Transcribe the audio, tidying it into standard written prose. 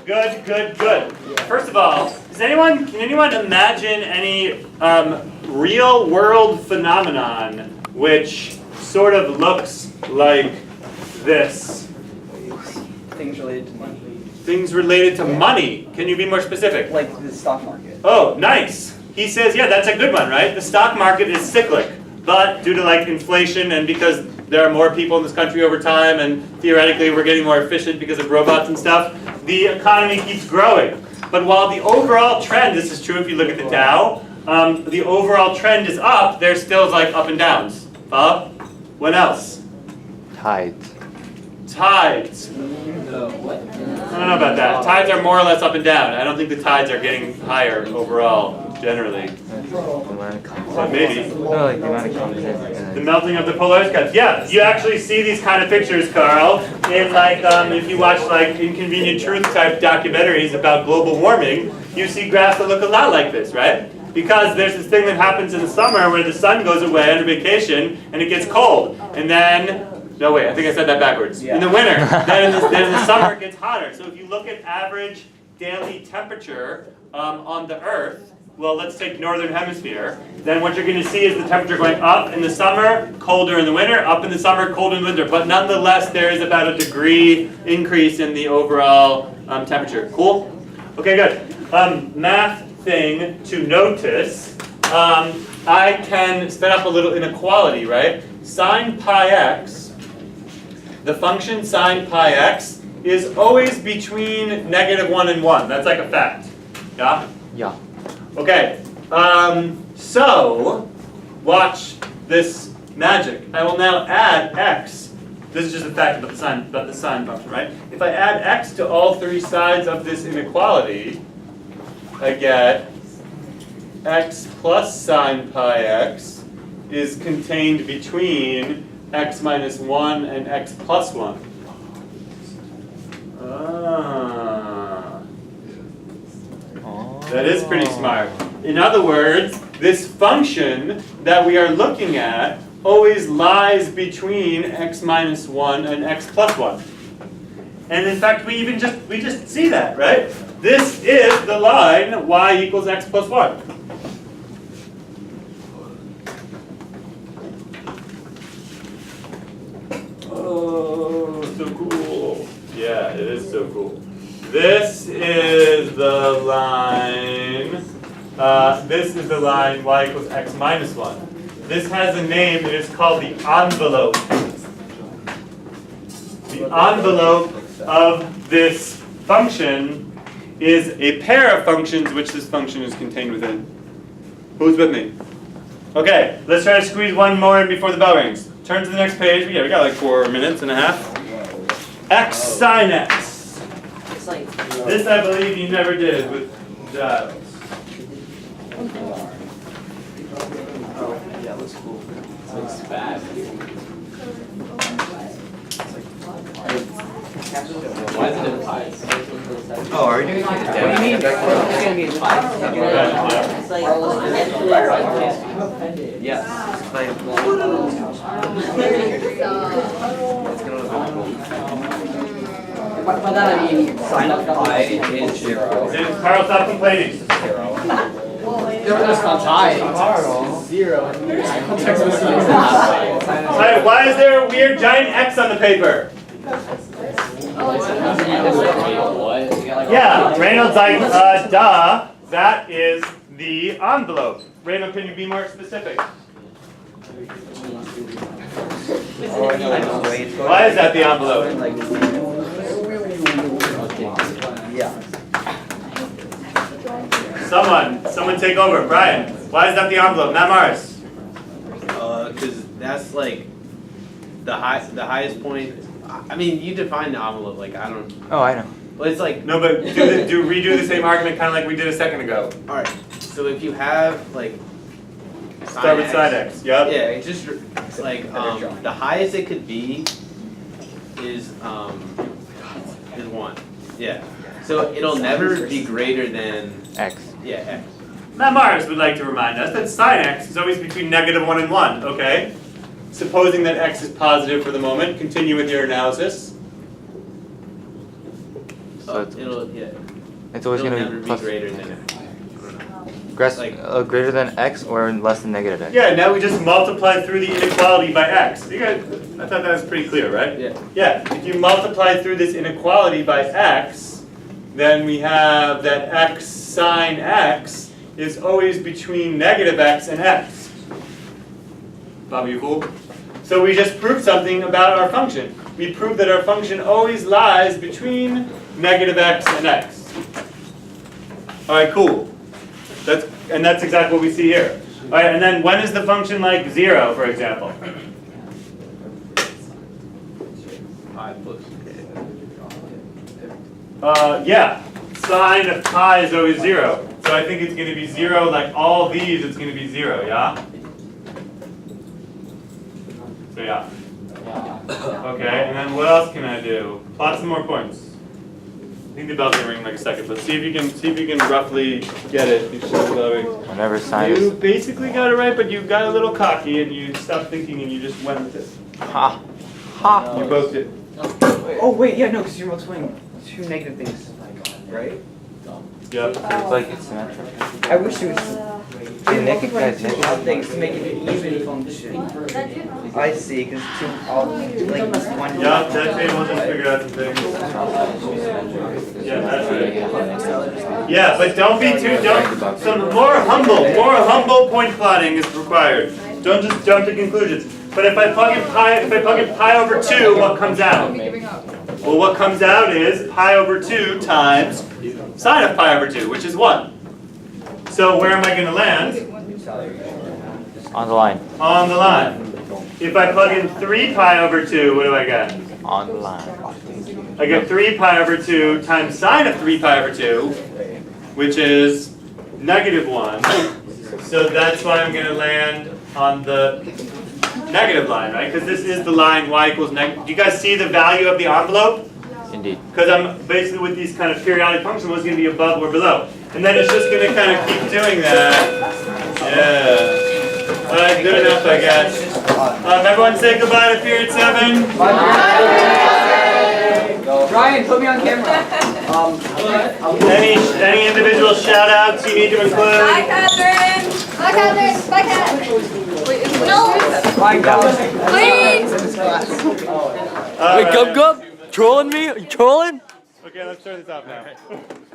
Good, good, good. First of all, can anyone imagine any real world phenomenon which sort of looks like this? Things related to money. Things related to money. Can you be more specific? Like the stock market. Oh, nice. He says, yeah, that's a good one, right? The stock market is cyclic, but due to like inflation and because there are more people in this country over time and theoretically we're getting more efficient because of robots and stuff, the economy keeps growing. But while the overall trend, this is true if you look at the Dow, the overall trend is up, there's still like up and downs. Follow? What else? Tides. Tides. What? I don't know about that. Tides are more or less up and down. I don't think the tides are getting higher overall, generally. But maybe. No, like the amount of content. The melting of the polar ice caps. Yeah, you actually see these kind of pictures, Carl, in like if you watch like Inconvenient Truth type documentaries about global warming, you see graphs that look a lot like this, right? Because there's this thing that happens in the summer where the sun goes away on vacation and it gets cold, and then. No, wait, I think I said that backwards. Yeah. In the winter, then in the summer it gets hotter. So if you look at average daily temperature on the Earth, well, let's take northern hemisphere, then what you're going to see is the temperature going up in the summer, colder in the winter, up in the summer, colder in the winter. But nonetheless, there is about a degree increase in the overall temperature. Cool? Okay, good. Math thing to notice. I can spin up a little inequality, right? Sine pi x. The function sine pi x is always between -1 and 1. That's like a fact. Yeah? Yeah. Okay. So, watch this magic. I will now add x. This is just a fact about the sine function, right? If I add x to all three sides of this inequality, I get x plus sine pi x is contained between x minus 1 and x plus 1. That is pretty smart. In other words, this function that we are looking at always lies between x minus 1 and x plus 1. And in fact, we just see that, right? This is the line y equals x plus 1. Oh, so cool. Yeah, it is so cool. This is the line, y equals x minus 1. This has a name, it is called the envelope. The envelope of this function is a pair of functions which this function is contained within. Who's with me? Okay, let's try to squeeze one more in before the bell rings. Turn to the next page. Yeah, we got like 4 minutes and a half. X sine x. This I believe you never did with dials. Oh, yeah, that's cool. It's bad. Why is it in pies? Oh, are we doing it? What do you mean? It's going to be in pies. Yes. By that I mean sine of pi is 0. Carl, stop complaining. It's not pi. It's 0. Alright, why is there a weird giant X on the paper? Yeah, Reynolds like, duh, that is the envelope. Reynolds, can you be more specific? Why is that the envelope? Yeah. Someone take over. Brian, why is that the envelope, not Mars? Because that's like the highest point. I mean, you define the envelope, like I don't. Oh, I know. But it's like No, but redo the same argument, kind of like we did a second ago. all right. So if you have like Start with sine x. Yep. yeah, it's just like the highest it could be is 1. Yeah. So it'll never be greater than X. yeah x. Matt Mars would like to remind us that sine x is always between -1 and 1. Okay. Supposing that x is positive for the moment, continue with your analysis. So So it's yeah. it's always It'll gonna never be be plus greater than X. greater than x or less than negative x. Yeah, now we just multiply through the inequality by x. You guys, I thought that was pretty clear, right? Yeah. Yeah, if you multiply through this inequality by x, then we have that x sine x is always between negative x and x. Bobby, you cool? So we just proved something about our function. We proved that our function always lies between negative x and x. All right, cool. That's exactly what we see here. All right, and then when is the function like 0, for example? Pi plus Yeah, sine of pi is always 0. So I think it's going to be 0, like all these, it's going to be 0, yeah? So yeah. Okay, and then what else can I do? Plot some more points. I think the bell's gonna ring in like a second, but see if you can roughly get it. You should Whenever sine You is basically got it right, but you got a little cocky and you stopped thinking and you just went with it. ha ha. You both did. Oh, wait, yeah, no, because you're multiplying two negative things, right? Yep. It's like it's symmetric. I wish it was. You're naked multiplying guys, two naked. odd things to make it an even function. I see, because two odd, like one. Yep, that's it. We'll just figure out some things. Yeah, that's right. Yeah, but don't be some more humble point plotting is required. Don't just jump to conclusions. But if I plug in pi over 2, what comes out? Well, what comes out is pi over 2 times sine of pi over 2, which is 1. So where am I going to land? On the line. On the line. If I plug in 3 pi over 2, what do I get? On the line. I get 3 pi over 2 times sine of 3 pi over 2, which is negative 1. So that's why I'm going to land on the negative line, right? Because this is the line y equals negative. Do you guys see the value of the envelope? Indeed. Because I'm basically with these kind of periodic functions, what's going to be above or below. And then it's just going to kind of keep doing that. Yeah. All right, good enough, I guess. Everyone say goodbye to period 7. Ryan, put me on camera. Any individual shout outs you need to include? Bye, Catherine. Bye, Catherine. Bye, Catherine. Wait, no. My God. Please. All right. Trolling me? Are you trolling? Okay, let's turn this off now.